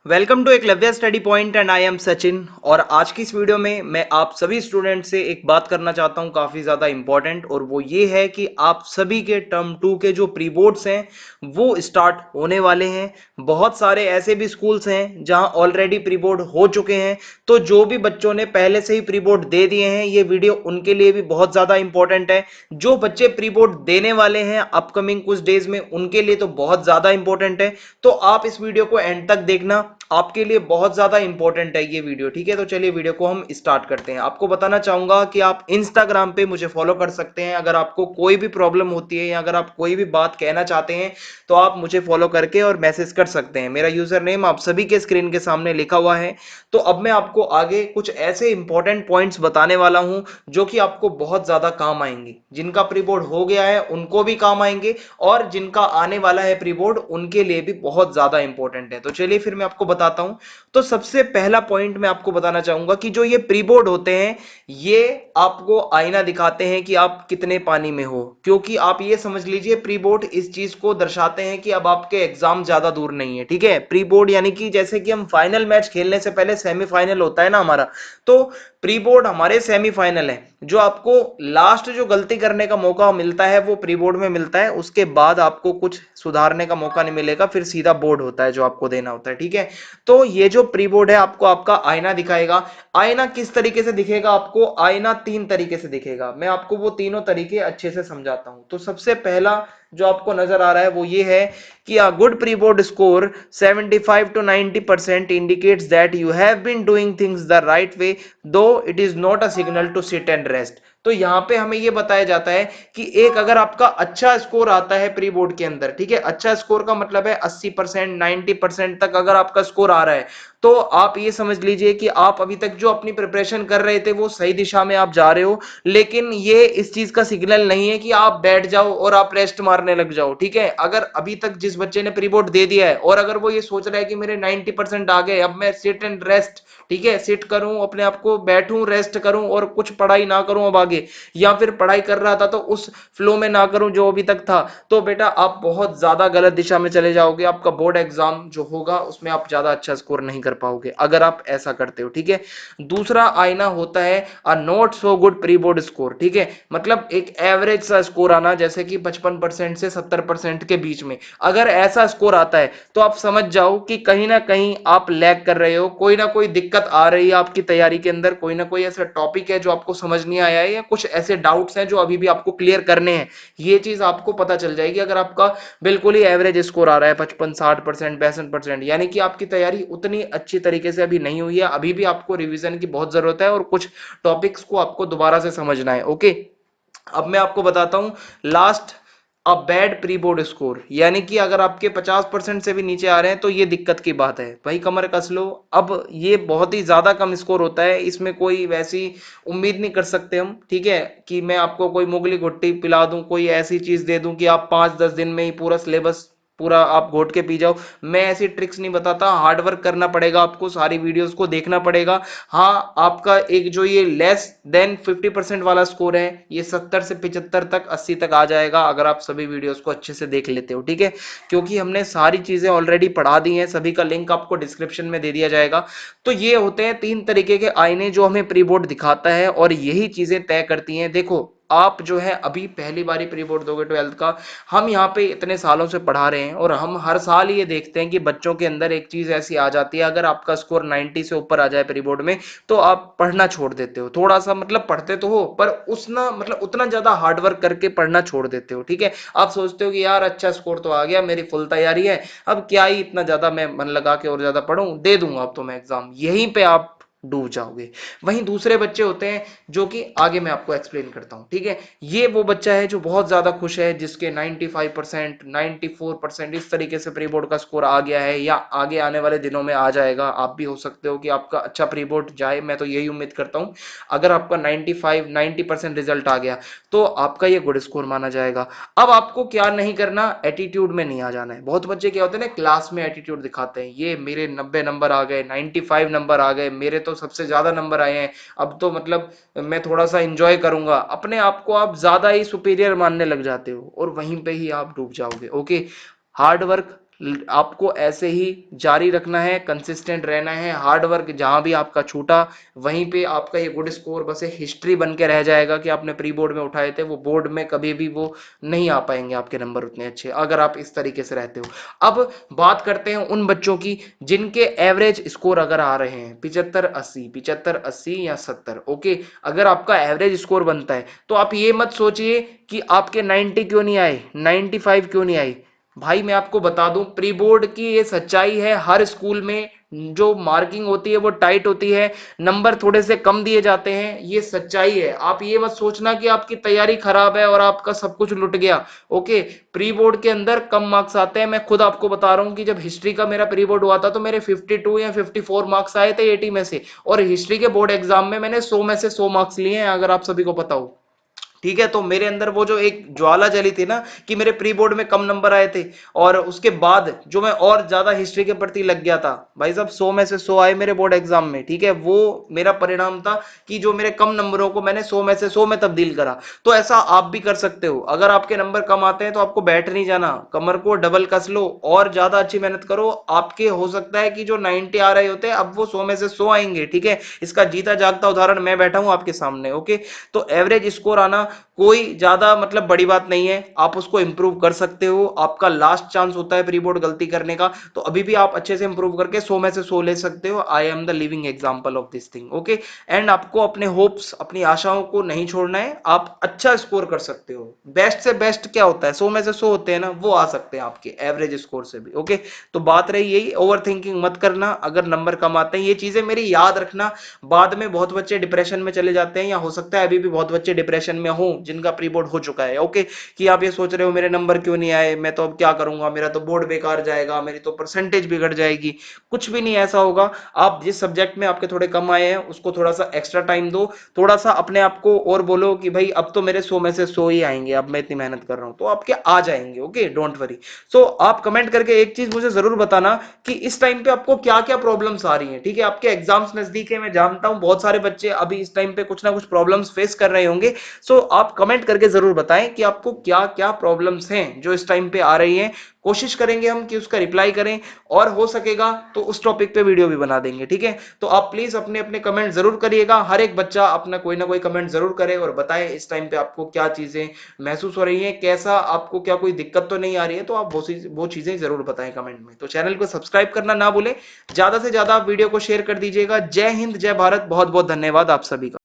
Welcome to Eklavya study point and I am Sachin. और आज की इस वीडियो में मैं आप सभी स्टूडेंट से एक बात करना चाहता हूं काफ़ी ज़्यादा इंपॉर्टेंट, और वो ये है कि आप सभी के टर्म टू के जो प्री बोर्ड्स हैं वो स्टार्ट होने वाले हैं। बहुत सारे ऐसे भी स्कूल्स हैं जहां ऑलरेडी प्री बोर्ड हो चुके हैं, तो जो भी बच्चों ने पहले से ही प्री बोर्ड दे दिए हैं ये वीडियो उनके लिए भी बहुत ज़्यादा इंपॉर्टेंट है। जो बच्चे प्री बोर्ड देने वाले हैं अपकमिंग कुछ डेज में उनके लिए तो बहुत ज़्यादा इंपॉर्टेंट है। तो आप इस वीडियो को एंड तक देखना, आपके लिए बहुत ज्यादा इंपॉर्टेंट है ये वीडियो। ठीक है, तो चलिए वीडियो को हम स्टार्ट करते हैं। आपको बताना चाहूंगा कि आप इंस्टाग्राम पे मुझे फॉलो कर सकते हैं। अगर आपको कोई भी प्रॉब्लम होती है या अगर आप कोई भी बात कहना चाहते हैं तो आप मुझे फॉलो करके और मैसेज कर सकते हैं। मेरा यूजर नेम आप सभी के स्क्रीन के सामने लिखा हुआ है। तो अब मैं आपको आगे कुछ ऐसे इंपॉर्टेंट पॉइंट्स बताने वाला हूं जो कि आपको बहुत ज्यादा काम आएंगे। जिनका प्री बोर्ड हो गया है उनको भी काम आएंगे, और जिनका आने वाला है प्री बोर्ड उनके लिए भी बहुत ज्यादा इंपॉर्टेंट है। तो चलिए फिर मैं आपको बताता हूं। तो सबसे पहला पॉइंट मैं आपको बताना चाहूंगा कि जो ये प्री बोर्ड होते हैं ये आपको आईना दिखाते हैं कि आप कितने पानी में हो। क्योंकि आप ये समझ लीजिए प्री बोर्ड इस चीज को दर्शाते हैं कि अब आपके एग्जाम ज्यादा दूर नहीं है। ठीक है, प्री बोर्ड यानी कि जैसे कि हम फाइनल मैच खेलने से पहले सेमीफाइनल होता है ना हमारा, तो प्री बोर्ड हमारे सेमीफाइनल है। जो आपको लास्ट जो गलती करने का मौका मिलता है वो प्री बोर्ड में मिलता है, उसके बाद आपको कुछ सुधारने का मौका नहीं मिलेगा, फिर सीधा बोर्ड होता है जो आपको देना होता है। ठीक है, तो ये जो प्री बोर्ड है आपको आपका आईना दिखाएगा। आईना किस तरीके से दिखेगा? आपको आईना तीन तरीके से दिखेगा। मैं आपको वो तीनों तरीके अच्छे से समझाता हूं। तो सबसे पहला जो आपको नजर आ रहा है वो ये है कि a good pre-board score 75 to 90% indicates that you have been doing things the right way, though it is not a signal to sit and rest। तो यहां पे हमें यह बताया जाता है कि एक अगर आपका अच्छा स्कोर आता है प्री बोर्ड के अंदर, ठीक है, अच्छा स्कोर का मतलब है 80% 90% तक अगर आपका स्कोर आ रहा है, तो आप ये समझ लीजिए कि आप अभी तक जो अपनी प्रिपरेशन कर रहे थे वो सही दिशा में आप जा रहे हो। लेकिन ये इस चीज का सिग्नल नहीं है कि आप बैठ जाओ और आप रेस्ट मारने लग जाओ। ठीक है, अगर अभी तक जिस बच्चे ने प्री बोर्ड दे दिया है और अगर वो ये सोच रहा है कि मेरे 90% आ गए, अब मैं सिट एंड रेस्ट, ठीक है, सिट करूं, अपने आप को बैठूं, रेस्ट करूं और कुछ पढ़ाई ना करूं अब आगे, या फिर पढ़ाई कर रहा था तो उस फ्लो में ना करूं जो अभी तक था, तो बेटा आप बहुत ज्यादा गलत दिशा में चले जाओगे। आपका बोर्ड एग्जाम जो होगा उसमें आप ज्यादा अच्छा स्कोर नहीं कर पाओगे अगर आप ऐसा करते हो। ठीक है, दूसरा आईना होता है a not so good pre board score. ठीक है, मतलब एक एवरेज सा स्कोर आना, जैसे कि 55% से 70% के बीच में अगर ऐसा स्कोर आता है तो आप समझ जाओ कि कहीं ना कहीं आप लैग कर रहे हो, कोई ना कोई दिक्कत आ रही है आपकी तैयारी के अंदर, कोई ना कोई ऐसा टॉपिक है जो आपको समझ नहीं आया है, या कुछ ऐसे डाउट्स हैं जो अभी भी आपको क्लियर करने हैं। ये चीज आपको पता चल जाएगी अगर आपका बिल्कुल ही एवरेज स्कोर आ रहा है 55 60% 65%, यानी कि आपकी तैयारी उतनी अच्छी तरीके से अभी नहीं हुई है, अभी भी आपको रिवीजन की बहुत जरूरत है और कुछ टॉपिक्स को आपको दोबारा से समझना है। ओके, अब मैं आपको बताता हूं last a bad pre board score, यानी कि अगर आपके 50% से भी नीचे आ रहे हैं तो ये दिक्कत की बात है भाई, कमर कस लो। अब ये बहुत ही ज्यादा कम स्कोर होता है, इसमें कोई वैसी उम्मीद नहीं कर सकते हम, ठीक है, कि मैं आपको कोई मुगली घुट्टी पिला दूं, कोई ऐसी चीज दे दूं कि आप 5 10 दिन में ही पूरा सिलेबस पूरा आप घोट के पी जाओ। मैं ऐसी ट्रिक्स नहीं बताता, हार्ड वर्क करना पड़ेगा आपको, सारी वीडियोस को देखना पड़ेगा। हाँ, आपका एक जो ये लेस देन 50% वाला स्कोर है ये 70 से 75 तक 80 तक आ जाएगा अगर आप सभी वीडियोस को अच्छे से देख लेते हो। ठीक है, क्योंकि हमने सारी चीजें ऑलरेडी पढ़ा दी हैं, सभी का लिंक आपको डिस्क्रिप्शन में दे दिया जाएगा। तो ये होते हैं तीन तरीके के आईने जो हमें प्री बोर्ड दिखाता है, और यही चीजें तय करती हैं। देखो, आप जो है अभी पहली बारी प्री बोर्ड दोगे 12th का, हम यहाँ पे इतने सालों से पढ़ा रहे हैं और हम हर साल ये देखते हैं कि बच्चों के अंदर एक चीज ऐसी आ जाती है, अगर आपका स्कोर 90 से ऊपर आ जाए प्री बोर्ड में तो आप पढ़ना छोड़ देते हो। थोड़ा सा मतलब पढ़ते तो हो पर उसना मतलब उतना ज्यादा हार्ड वर्क करके पढ़ना छोड़ देते हो। ठीक है, आप सोचते हो कि यार अच्छा स्कोर तो आ गया, मेरी फुल तैयारी है, अब क्या ही इतना ज्यादा मैं मन लगा के और ज्यादा पढ़ूं, दे दूंगा अब तो मैं एग्जाम, यहीं पे आप डूब जाओगे। वहीं दूसरे बच्चे होते हैं जो कि आगे मैं आपको एक्सप्लेन करता हूं। ठीक है, ये वो बच्चा है जो बहुत ज्यादा खुश है, जिसके 95% 94% इस तरीके से प्री बोर्ड का स्कोर आ गया है या आगे आने वाले दिनों में आ जाएगा। आप भी हो सकते हो कि आपका अच्छा प्री बोर्ड जाए, मैं तो यही उम्मीद करता हूं। अगर आपका 95 90% रिजल्ट आ गया तो आपका ये गुड स्कोर माना जाएगा। अब आपको क्या नहीं करना, एटीट्यूड में नहीं आ जाना है। बहुत बच्चे क्या होते हैं ना, क्लास में एटीट्यूड दिखाते हैं, ये मेरे 90 नंबर आ गए, 95 नंबर आ गए, मेरे तो सबसे ज्यादा नंबर आए हैं, अब तो मतलब मैं थोड़ा सा इंजॉय करूंगा, अपने आप को आप ज्यादा ही सुपीरियर मानने लग जाते हो और वहीं पे ही आप डूब जाओगे। ओके, हार्ड वर्क आपको ऐसे ही जारी रखना है, कंसिस्टेंट रहना है, हार्ड वर्क जहां भी आपका छूटा वहीं पे आपका ये गुड स्कोर बस एक हिस्ट्री बन के रह जाएगा कि आपने प्री बोर्ड में उठाए थे, वो बोर्ड में कभी भी वो नहीं आ पाएंगे आपके नंबर उतने अच्छे अगर आप इस तरीके से रहते हो। अब बात करते हैं उन बच्चों की जिनके एवरेज स्कोर अगर आ रहे हैं 75-80, 75-80 या 70, ओके, अगर आपका एवरेज स्कोर बनता है तो आप ये मत सोचिए कि आपके 90 क्यों नहीं आए, 95 क्यों नहीं आए। भाई मैं आपको बता दूं, प्री बोर्ड की ये सच्चाई है, हर स्कूल में जो मार्किंग होती है वो टाइट होती है, नंबर थोड़े से कम दिए जाते हैं, ये सच्चाई है। आप ये मत सोचना कि आपकी तैयारी खराब है और आपका सब कुछ लुट गया। ओके, प्री बोर्ड के अंदर कम मार्क्स आते हैं, मैं खुद आपको बता रहा हूँ कि जब हिस्ट्री का मेरा प्री बोर्ड हुआ था तो मेरे 52 या 54 मार्क्स आए थे 80 में से, और हिस्ट्री के बोर्ड एग्जाम में मैंने 100 में से 100 मार्क्स लिए हैं, अगर आप सभी को पता हो। ठीक है, तो मेरे अंदर वो जो एक ज्वाला जली थी ना कि मेरे प्री बोर्ड में कम नंबर आए थे, और उसके बाद जो मैं और ज्यादा हिस्ट्री के प्रति लग गया था, भाई साहब 100 में से 100 आए मेरे बोर्ड एग्जाम में। ठीक है, वो मेरा परिणाम था कि जो मेरे कम नंबरों को मैंने 100 में से 100 में तब्दील करा। तो ऐसा आप भी कर सकते हो, अगर आपके नंबर कम आते हैं तो आपको बैठ नहीं जाना, कमर को डबल कस लो और ज्यादा अच्छी मेहनत करो। आपके हो सकता है कि जो 90 आ रहे होते हैं अब वो 100 में से 100 आएंगे। ठीक है, इसका जीता जागता उदाहरण मैं बैठा हूं आपके सामने। ओके, तो एवरेज स्कोर आना कोई ज्यादा मतलब बड़ी बात नहीं है, आप उसको इंप्रूव कर सकते हो, आपका लास्ट चांस होता है प्री बोर्ड गलती करने का, तो अभी भी आप अच्छे से इंप्रूव करके 100 में से 100 ले सकते हो। I am the living example of this thing. Okay, and आपको अपने होप्स, अपनी आशाओं को नहीं छोड़ना है, आप अच्छा स्कोर कर सकते हो। बेस्ट से बेस्ट क्या होता है, 100 में से 100 होते हैं ना, वो आ सकते हैं आपके एवरेज स्कोर से भी। ओके, तो बात रही यही, ओवर थिंकिंग मत करना अगर नंबर कम आते हैं, ये चीजें मेरी याद रखना। बाद में बहुत बच्चे डिप्रेशन में चले जाते हैं, या हो सकता है अभी भी बहुत बच्चे डिप्रेशन में हो जिनका प्री बोर्ड हो चुका है। ओके, कि आप ये सोच रहे हो मेरे नंबर क्यों नहीं आए, मैं तो अब क्या करूंगा, मेरा तो बोर्ड बेकार जाएगा, मेरी तो परसेंटेज बिगड़ जाएगी। कुछ भी नहीं ऐसा होगा। आप जिस सब्जेक्ट में आपके थोड़े कम आए हैं उसको थोड़ा सा एक्स्ट्रा टाइम दो, थोड़ा सा अपने आप को और बोलो कि भाई अब तो मेरे 100 में से 100 ही आएंगे, अब मैं इतनी मेहनत कर रहा हूं तो आपके आ जाएंगे। Okay, don't worry. सो आप कमेंट करके एक चीज मुझे जरूर बताना कि इस टाइम पे आपको क्या क्या प्रॉब्लम्स आ रही हैं। ठीक है, आपके एग्जाम्स नजदीक है, मैं जानता हूं बहुत सारे बच्चे अभी इस टाइम पे कुछ ना कुछ प्रॉब्लम्स फेस कर रहे होंगे। सो आप कमेंट करके जरूर बताएं कि आपको क्या क्या प्रॉब्लम्स हैं जो इस टाइम पे आ रही हैं। कोशिश करेंगे हम कि उसका रिप्लाई करें, और हो सकेगा तो उस टॉपिक पे वीडियो भी बना देंगे। ठीक है, तो आप प्लीज अपने अपने कमेंट जरूर करिएगा, हर एक बच्चा अपना कोई ना कोई कमेंट जरूर करे और बताए इस टाइम पे आपको क्या चीजें महसूस हो रही हैं, कैसा आपको, क्या कोई दिक्कत तो नहीं आ रही है, तो आप वो चीजें जरूर बताएं कमेंट में। तो चैनल को सब्सक्राइब करना ना भूलें, ज्यादा से ज्यादा वीडियो को शेयर कर दीजिएगा। जय हिंद, जय भारत, बहुत बहुत धन्यवाद आप सभी का।